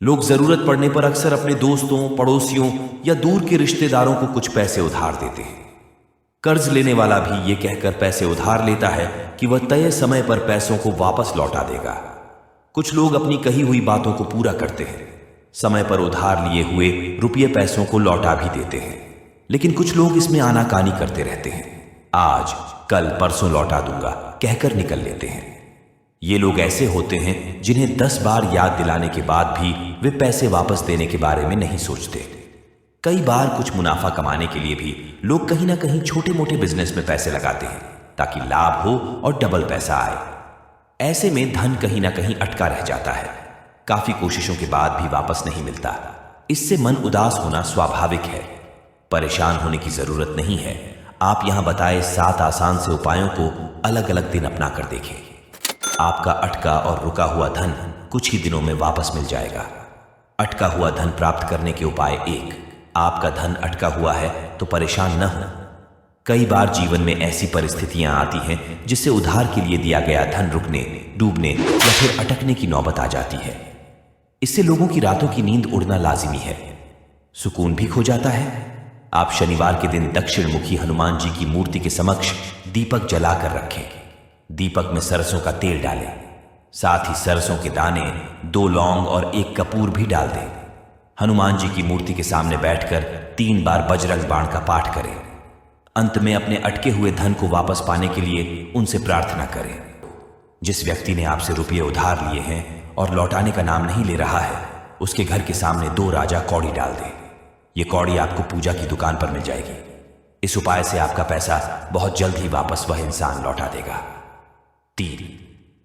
लोग जरूरत पड़ने पर अक्सर अपने दोस्तों, पड़ोसियों या दूर के रिश्तेदारों को कुछ पैसे उधार देते हैं। कर्ज लेने वाला भी ये कहकर पैसे उधार लेता है कि वह तय समय पर पैसों को वापस लौटा देगा। कुछ लोग अपनी कही हुई बातों को पूरा करते हैं, समय पर उधार लिए हुए रुपये पैसों को लौटा भी देते हैं, लेकिन कुछ लोग इसमें आनाकानी करते रहते हैं। आज, कल, परसों लौटा दूंगा कहकर निकल लेते हैं। ये लोग ऐसे होते हैं जिन्हें 10 बार याद दिलाने के बाद भी वे पैसे वापस देने के बारे में नहीं सोचते। कई बार कुछ मुनाफा कमाने के लिए भी लोग कहीं ना कहीं छोटे मोटे बिजनेस में पैसे लगाते हैं ताकि लाभ हो और डबल पैसा आए। ऐसे में धन कहीं ना कहीं अटका रह जाता है, काफी कोशिशों के बाद भी वापस नहीं मिलता। इससे मन उदास होना स्वाभाविक है। परेशान होने की जरूरत नहीं है। आप यहां बताए 7 आसान से उपायों को अलग अलग दिन अपना कर देखें। आपका अटका और रुका हुआ धन कुछ ही दिनों में वापस मिल जाएगा। अटका हुआ धन प्राप्त करने के उपाय 1। आपका धन अटका हुआ है तो परेशान न हो। कई बार जीवन में ऐसी परिस्थितियां आती हैं जिससे उधार के लिए दिया गया धन रुकने, डूबने या फिर अटकने की नौबत आ जाती है। इससे लोगों की रातों की नींद उड़ना लाजिमी है, सुकून भी खो जाता है। आप शनिवार के दिन दक्षिण मुखी हनुमान जी की मूर्ति के समक्ष दीपक जलाकर रखें। दीपक में सरसों का तेल डालें, साथ ही सरसों के दाने, 2 लौंग और 1 कपूर भी डाल दें। हनुमान जी की मूर्ति के सामने बैठकर 3 बार बजरंग बाण का पाठ करें। अंत में अपने अटके हुए धन को वापस पाने के लिए उनसे प्रार्थना करें। जिस व्यक्ति ने आपसे रुपये उधार लिए हैं और लौटाने का नाम नहीं ले रहा है, उसके घर के सामने 2 राजा कौड़ी डाल दें। ये कौड़ी आपको पूजा की दुकान पर मिल जाएगी। इस उपाय से आपका पैसा बहुत जल्द ही वापस वह इंसान लौटा देगा। 3,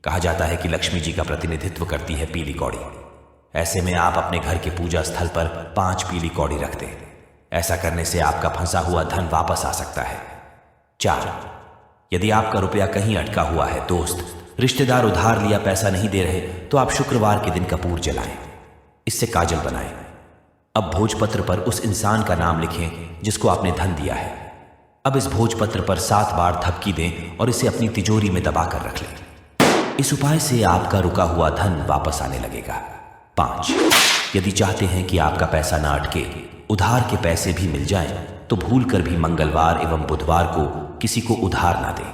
कहा जाता है कि लक्ष्मी जी का प्रतिनिधित्व करती है पीली कौड़ी। ऐसे में आप अपने घर के पूजा स्थल पर 5 पीली कौड़ी रख दें। ऐसा करने से आपका फंसा हुआ धन वापस आ सकता है। 4, यदि आपका रुपया कहीं अटका हुआ है, दोस्त, रिश्तेदार उधार लिया पैसा नहीं दे रहे, तो आप शुक्रवार के दिन कपूर जलाएं, इससे काजल बनाएं। अब भोजपत्र पर उस इंसान का नाम लिखें जिसको आपने धन दिया है। अब इस भोजपत्र पर 7 बार थपकी दें और इसे अपनी तिजोरी में दबाकर रख लें। इस उपाय से आपका रुका हुआ धन वापस आने लगेगा। 5, यदि चाहते हैं कि आपका पैसा ना अटके, उधार के पैसे भी मिल जाएं, तो भूलकर भी मंगलवार एवं बुधवार को किसी को उधार ना दें।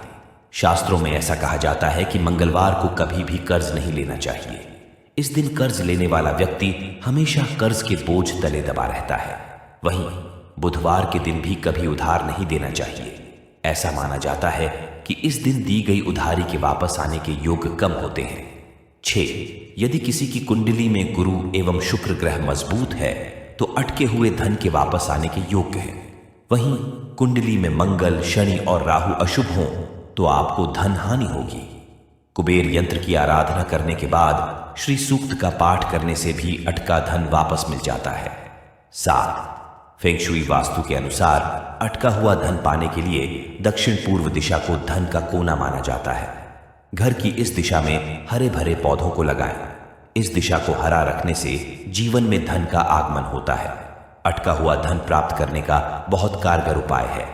शास्त्रों में ऐसा कहा जाता है कि मंगलवार को कभी भी कर्ज नहीं लेना चाहिए। इस दिन कर्ज लेने वाला व्यक्ति हमेशा कर्ज के बोझ तले दबा रहता है। वहीं बुधवार के दिन भी कभी उधार नहीं देना चाहिए। ऐसा माना जाता है कि इस दिन दी गई उधारी के वापस आने के योग कम होते हैं। 6, यदि किसी की कुंडली में गुरु एवं शुक्र ग्रह मजबूत है तो अटके हुए धन के वापस आने के योग्य है। वहीं कुंडली में मंगल, शनि और राहु अशुभ हों तो आपको धन हानि होगी। कुबेर यंत्र की आराधना करने के बाद श्री सूक्त का पाठ करने से भी अटका धन वापस मिल जाता है। 7, फेंग शुई वास्तु के अनुसार अटका हुआ धन पाने के लिए दक्षिण पूर्व दिशा को धन का कोना माना जाता है। घर की इस दिशा में हरे भरे पौधों को लगाएं। इस दिशा को हरा रखने से जीवन में धन का आगमन होता है। अटका हुआ धन प्राप्त करने का बहुत कारगर उपाय है।